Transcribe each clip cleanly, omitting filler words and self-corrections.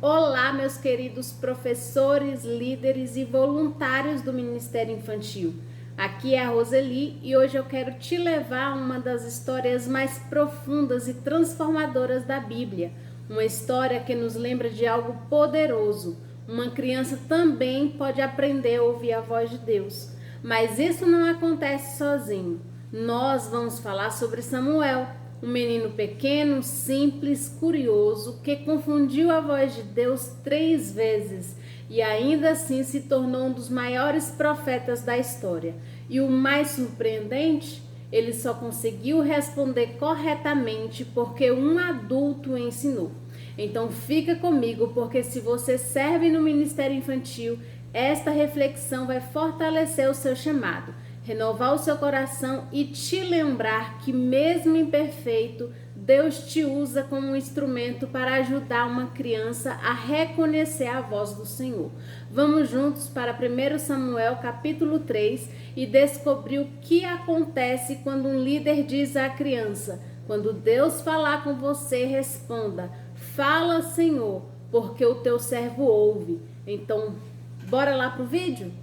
Olá, meus queridos professores, líderes e voluntários do Ministério Infantil. Aqui é a Roseli e hoje eu quero te levar a uma das histórias mais profundas e transformadoras da Bíblia. Uma história que nos lembra de algo poderoso. Uma criança também pode aprender a ouvir a voz de Deus. Mas isso não acontece sozinho. Nós vamos falar sobre Samuel, um menino pequeno, simples, curioso, que confundiu a voz de Deus 3 vezes e ainda assim se tornou um dos maiores profetas da história. E o mais surpreendente, ele só conseguiu responder corretamente porque um adulto o ensinou. Então fica comigo, porque se você serve no Ministério Infantil, esta reflexão vai fortalecer o seu chamado, renovar o seu coração e te lembrar que mesmo imperfeito, Deus te usa como um instrumento para ajudar uma criança a reconhecer a voz do Senhor. Vamos juntos para 1 Samuel capítulo 3 e descobrir o que acontece quando um líder diz à criança: quando Deus falar com você, responda: fala, Senhor, porque o teu servo ouve. Então, bora lá pro vídeo?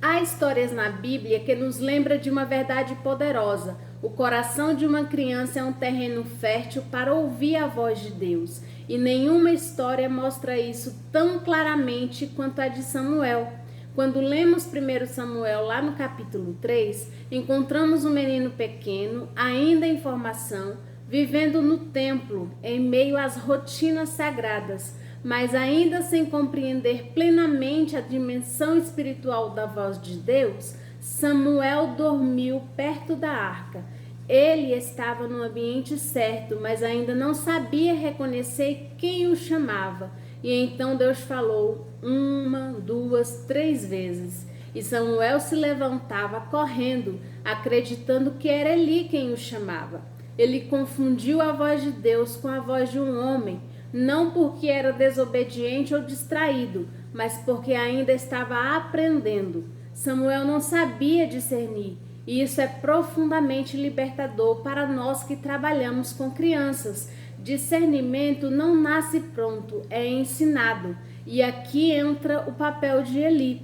Há histórias na Bíblia que nos lembram de uma verdade poderosa. O coração de uma criança é um terreno fértil para ouvir a voz de Deus. E nenhuma história mostra isso tão claramente quanto a de Samuel. Quando lemos 1 Samuel lá no capítulo 3, encontramos um menino pequeno, ainda em formação, vivendo no templo, em meio às rotinas sagradas, mas ainda sem compreender plenamente a dimensão espiritual da voz de Deus. Samuel dormiu perto da arca. Ele estava no ambiente certo, mas ainda não sabia reconhecer quem o chamava. E então Deus falou 1, 2, 3 vezes. E Samuel se levantava correndo, acreditando que era Eli quem o chamava. Ele confundiu a voz de Deus com a voz de um homem, não porque era desobediente ou distraído, mas porque ainda estava aprendendo. Samuel não sabia discernir, e isso é profundamente libertador para nós que trabalhamos com crianças. Discernimento não nasce pronto, é ensinado. E aqui entra o papel de Eli.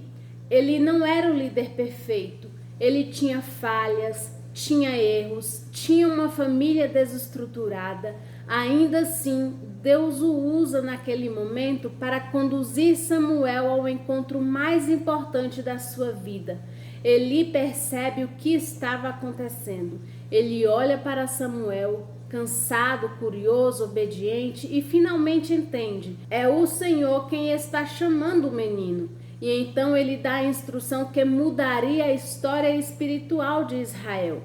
Ele não era o líder perfeito, ele tinha falhas, tinha erros, tinha uma família desestruturada. Ainda assim, Deus o usa naquele momento para conduzir Samuel ao encontro mais importante da sua vida. Eli percebe o que estava acontecendo. Ele olha para Samuel, cansado, curioso, obediente, e finalmente entende: é o Senhor quem está chamando o menino. E então ele dá a instrução que mudaria a história espiritual de Israel.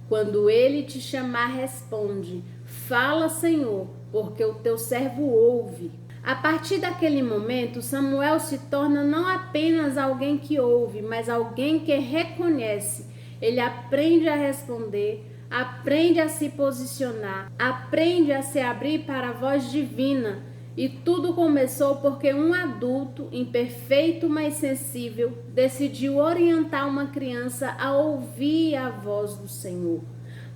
Quando ele te chamar, responde: fala, Senhor, porque o teu servo ouve. A partir daquele momento, Samuel se torna não apenas alguém que ouve, mas alguém que reconhece. Ele aprende a responder, aprende a se posicionar, aprende a se abrir para a voz divina. E tudo começou porque um adulto, imperfeito mas sensível, decidiu orientar uma criança a ouvir a voz do Senhor.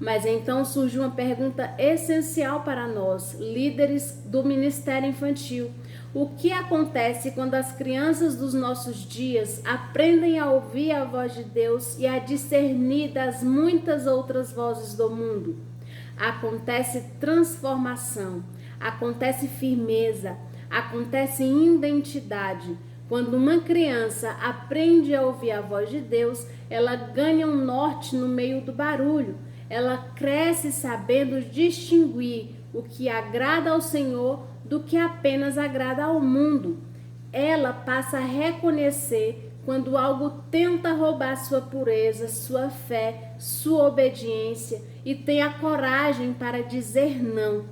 Mas então surge uma pergunta essencial para nós, líderes do Ministério Infantil. O que acontece quando as crianças dos nossos dias aprendem a ouvir a voz de Deus e a discernir das muitas outras vozes do mundo? Acontece transformação, acontece firmeza, acontece identidade. Quando uma criança aprende a ouvir a voz de Deus, ela ganha um norte no meio do barulho. Ela cresce sabendo distinguir o que agrada ao Senhor do que apenas agrada ao mundo. Ela passa a reconhecer quando algo tenta roubar sua pureza, sua fé, sua obediência, e tem a coragem para dizer não.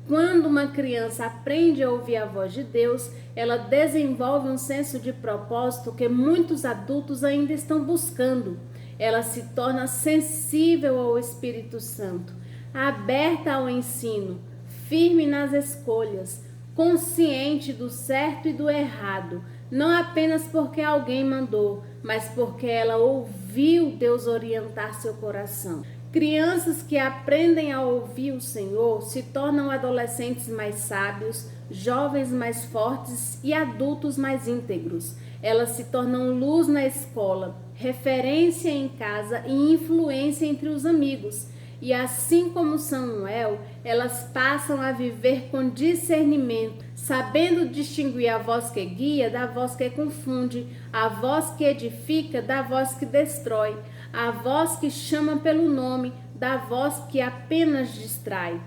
Quando uma criança aprende a ouvir a voz de Deus, ela desenvolve um senso de propósito que muitos adultos ainda estão buscando. Ela se torna sensível ao Espírito Santo, aberta ao ensino, firme nas escolhas, consciente do certo e do errado, não apenas porque alguém mandou, mas porque ela ouviu Deus orientar seu coração. Crianças que aprendem a ouvir o Senhor se tornam adolescentes mais sábios, jovens mais fortes e adultos mais íntegros. Elas se tornam luz na escola, referência em casa e influência entre os amigos. E assim como Samuel, elas passam a viver com discernimento, sabendo distinguir a voz que guia da voz que confunde, a voz que edifica da voz que destrói, a voz que chama pelo nome da voz que apenas distrai.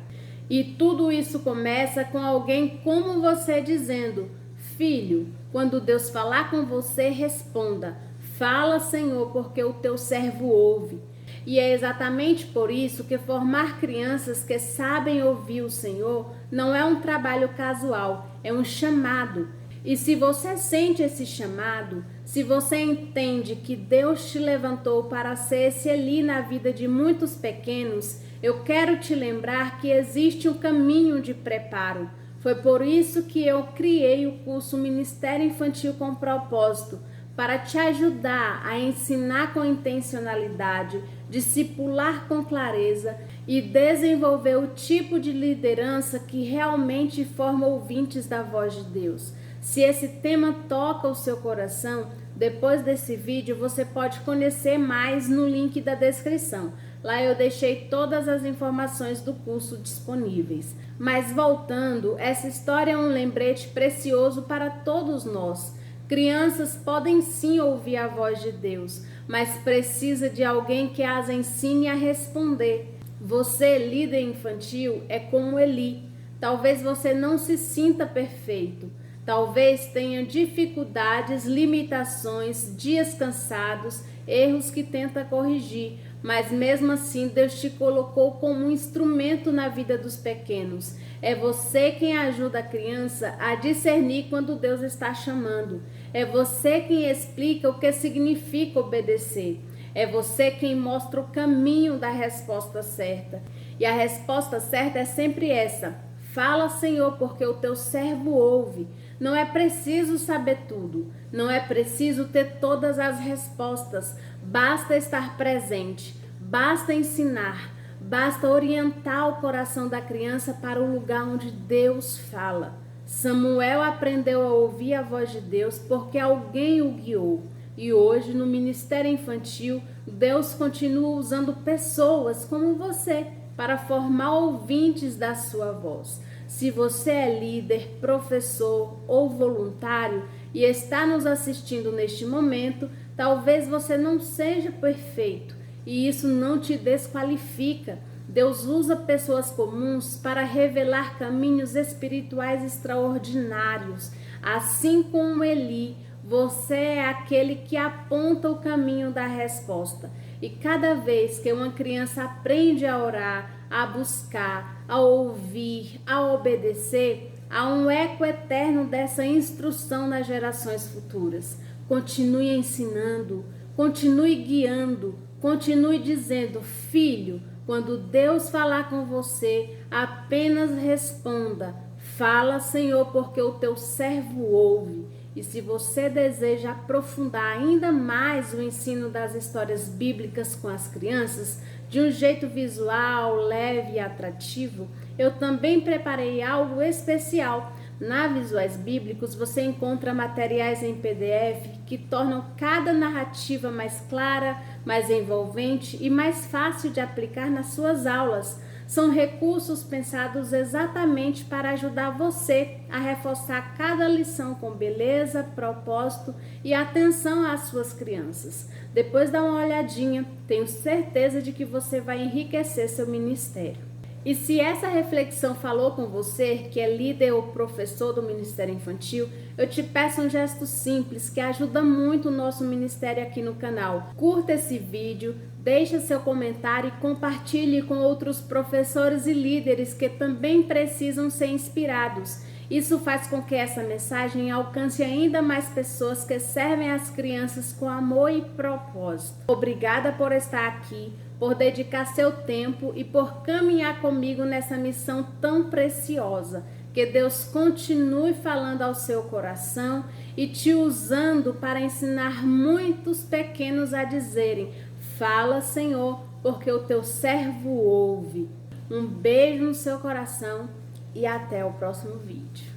E tudo isso começa com alguém como você dizendo: filho, quando Deus falar com você, responda: fala, Senhor, porque o teu servo ouve. E é exatamente por isso que formar crianças que sabem ouvir o Senhor não é um trabalho casual, é um chamado. E se você sente esse chamado, se você entende que Deus te levantou para ser esse Eli na vida de muitos pequenos, eu quero te lembrar que existe um caminho de preparo. Foi por isso que eu criei o curso Ministério Infantil com Propósito, para te ajudar a ensinar com intencionalidade, discipular com clareza e desenvolver o tipo de liderança que realmente forma ouvintes da voz de Deus. Se esse tema toca o seu coração, depois desse vídeo você pode conhecer mais no link da descrição. Lá eu deixei todas as informações do curso disponíveis. Mas voltando, essa história é um lembrete precioso para todos nós. Crianças podem sim ouvir a voz de Deus, mas precisa de alguém que as ensine a responder. Você, líder infantil, é como Eli. Talvez você não se sinta perfeito. Talvez tenha dificuldades, limitações, dias cansados, erros que tenta corrigir. Mas mesmo assim Deus te colocou como um instrumento na vida dos pequenos. É você quem ajuda a criança a discernir quando Deus está chamando. É você quem explica o que significa obedecer. É você quem mostra o caminho da resposta certa. E a resposta certa é sempre essa: fala, Senhor, porque o teu servo ouve. Não é preciso saber tudo, não é preciso ter todas as respostas, basta estar presente, basta ensinar, basta orientar o coração da criança para o lugar onde Deus fala. Samuel aprendeu a ouvir a voz de Deus porque alguém o guiou. E hoje, no Ministério Infantil, Deus continua usando pessoas como você para formar ouvintes da sua voz. Se você é líder, professor ou voluntário e está nos assistindo neste momento, talvez você não seja perfeito e isso não te desqualifica. Deus usa pessoas comuns para revelar caminhos espirituais extraordinários. Assim como Eli, você é aquele que aponta o caminho da resposta. E cada vez que uma criança aprende a orar, a buscar, a ouvir, a obedecer, há um eco eterno dessa instrução nas gerações futuras. Continue ensinando, continue guiando, continue dizendo: filho, quando Deus falar com você, apenas responda: fala, Senhor, porque o teu servo ouve. E se você deseja aprofundar ainda mais o ensino das histórias bíblicas com as crianças, de um jeito visual, leve e atrativo, eu também preparei algo especial. Na Visuais Bíblicos você encontra materiais em PDF que tornam cada narrativa mais clara, mais envolvente e mais fácil de aplicar nas suas aulas. São recursos pensados exatamente para ajudar você a reforçar cada lição com beleza, propósito e atenção às suas crianças. Depois dá uma olhadinha, tenho certeza de que você vai enriquecer seu ministério. E se essa reflexão falou com você, que é líder ou professor do Ministério Infantil, eu te peço um gesto simples que ajuda muito o nosso ministério aqui no canal. Curta esse vídeo, deixe seu comentário e compartilhe com outros professores e líderes que também precisam ser inspirados. Isso faz com que essa mensagem alcance ainda mais pessoas que servem as crianças com amor e propósito. Obrigada por estar aqui, por dedicar seu tempo e por caminhar comigo nessa missão tão preciosa. Que Deus continue falando ao seu coração e te usando para ensinar muitos pequenos a dizerem: fala, Senhor, porque o teu servo ouve. Um beijo no seu coração e até o próximo vídeo.